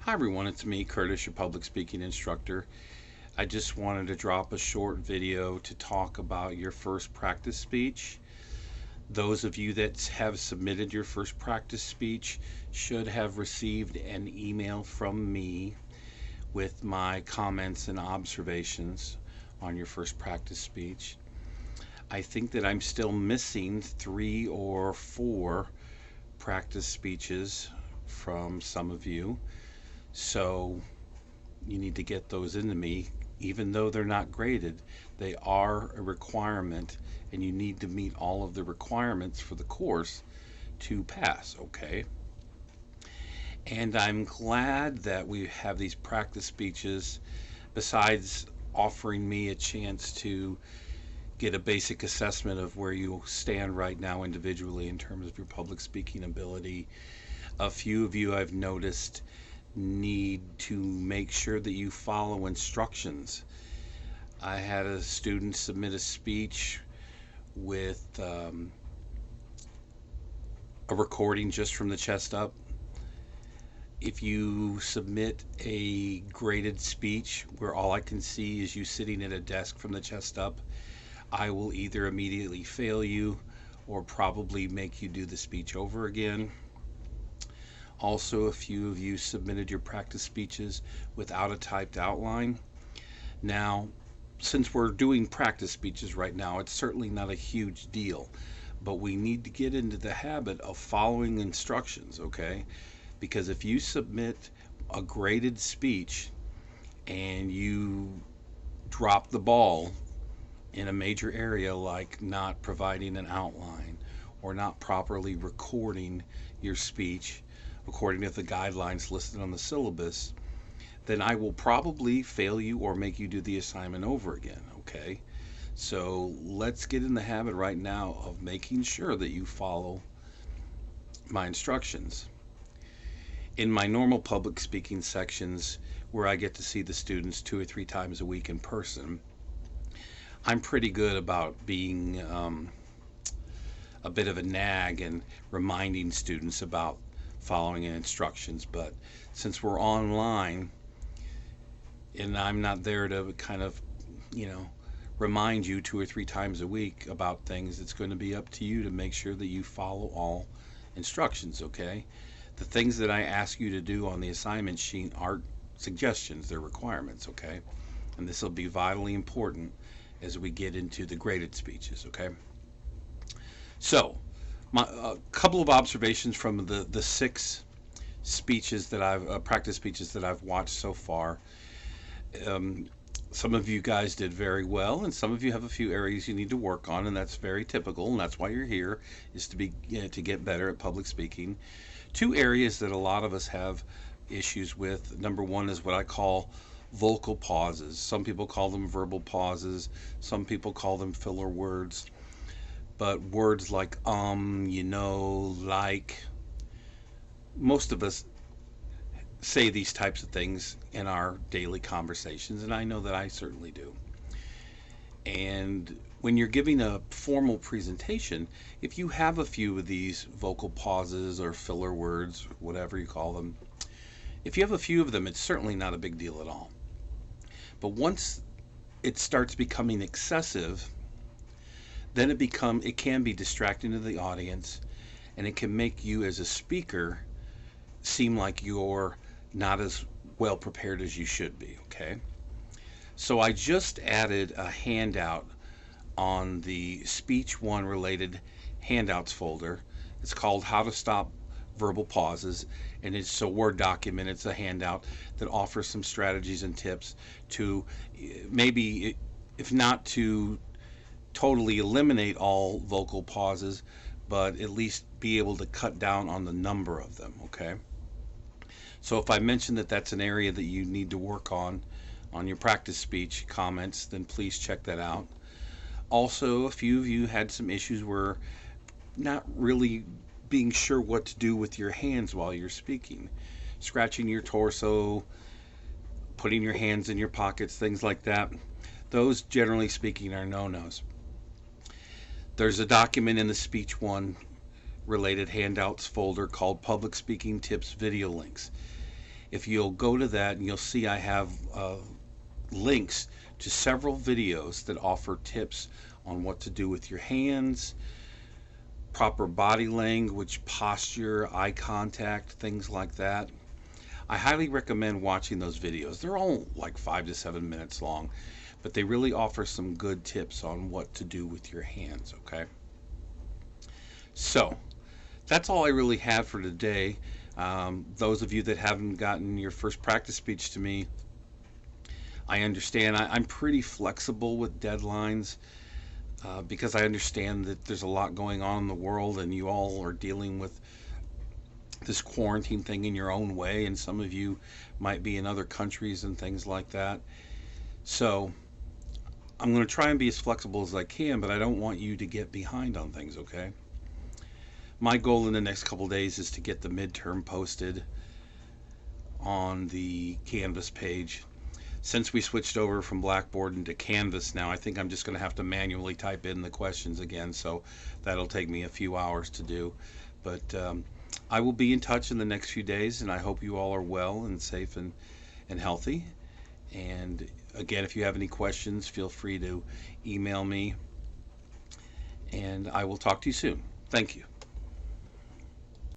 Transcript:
Hi everyone, it's me, Curtis, your public speaking instructor. I just wanted to drop a short video to talk about your first practice speech. Those of you that have submitted your first practice speech should have received an email from me with my comments and observations on your first practice speech. I think that I'm still missing 3 or 4 practice speeches from some of you. So you need to get those into me. Even though they're not graded, they are a requirement, and you need to meet all of the requirements for the course to pass, okay? And I'm glad that we have these practice speeches, besides offering me a chance to get a basic assessment of where you stand right now individually in terms of your public speaking ability. A few of you I've noticed need to make sure that you follow instructions. I had a student submit a speech with a recording just from the chest up. If you submit a graded speech where all I can see is you sitting at a desk from the chest up, I will either immediately fail you or probably make you do the speech over again. Also, a few of you submitted your practice speeches without a typed outline. Now, since we're doing practice speeches right now, it's certainly not a huge deal, but we need to get into the habit of following instructions, okay? Because if you submit a graded speech and you drop the ball in a major area like not providing an outline or not properly recording your speech according to the guidelines listed on the syllabus, then I will probably fail you or make you do the assignment over again, okay? So let's get in the habit right now of making sure that you follow my instructions. In my normal public speaking sections, where I get to see the students 2 or 3 times a week in person, I'm pretty good about being a bit of a nag and reminding students about following instructions. But since we're online and I'm not there to kind of, remind you 2 or 3 times a week about things, it's going to be up to you to make sure that you follow all instructions, okay? The things that I ask you to do on the assignment sheet aren't suggestions, they're requirements, okay? And this will be vitally important as we get into the graded speeches, okay? So, a couple of observations from the 6 speeches that I've practice speeches that I've watched so far. Some of you guys did very well, and some of you have a few areas you need to work on, and that's very typical, and that's why you're here, is to be to get better at public speaking. 2 areas that a lot of us have issues with. Number one is what I call vocal pauses. Some people call them verbal pauses. Some people call them filler words. But words like like, most of us say these types of things in our daily conversations, and I know that I certainly do. And when you're giving a formal presentation, if you have a few of these vocal pauses or filler words, whatever you call them, if you have a few of them, it's certainly not a big deal at all. But once it starts becoming excessive, then it can be distracting to the audience, and it can make you as a speaker seem like you're not as well prepared as you should be, okay? So I just added a handout on the Speech 1 related handouts folder. It's called How to Stop Verbal Pauses, and it's a Word document. It's a handout that offers some strategies and tips to maybe, if not to totally eliminate all vocal pauses, but at least be able to cut down on the number of them, okay? So if I mention that that's an area that you need to work on your practice speech comments, then please check that out. Also, a few of you had some issues where not really being sure what to do with your hands while you're speaking. Scratching your torso, putting your hands in your pockets, things like that. Those, generally speaking, are no-nos. There's a document in the Speech 1 related handouts folder called Public Speaking Tips Video Links. If you'll go to that, and you'll see I have links to several videos that offer tips on what to do with your hands, proper body language, posture, eye contact, things like that. I highly recommend watching those videos. They're all like 5 to 7 minutes long, but they really offer some good tips on what to do with your hands, okay? So, that's all I really have for today. Those of you that haven't gotten your first practice speech to me, I understand. I'm pretty flexible with deadlines because I understand that there's a lot going on in the world and you all are dealing with this quarantine thing in your own way, and some of you might be in other countries and things like that. So I'm going to try and be as flexible as I can, but I don't want you to get behind on things, okay? My goal in the next couple days is to get the midterm posted on the Canvas page. Since we switched over from Blackboard into Canvas now, I think I'm just going to have to manually type in the questions again, so that'll take me a few hours to do. But I will be in touch in the next few days, and I hope you all are well and safe and healthy. And again, if you have any questions, feel free to email me, and I will talk to you soon. Thank you.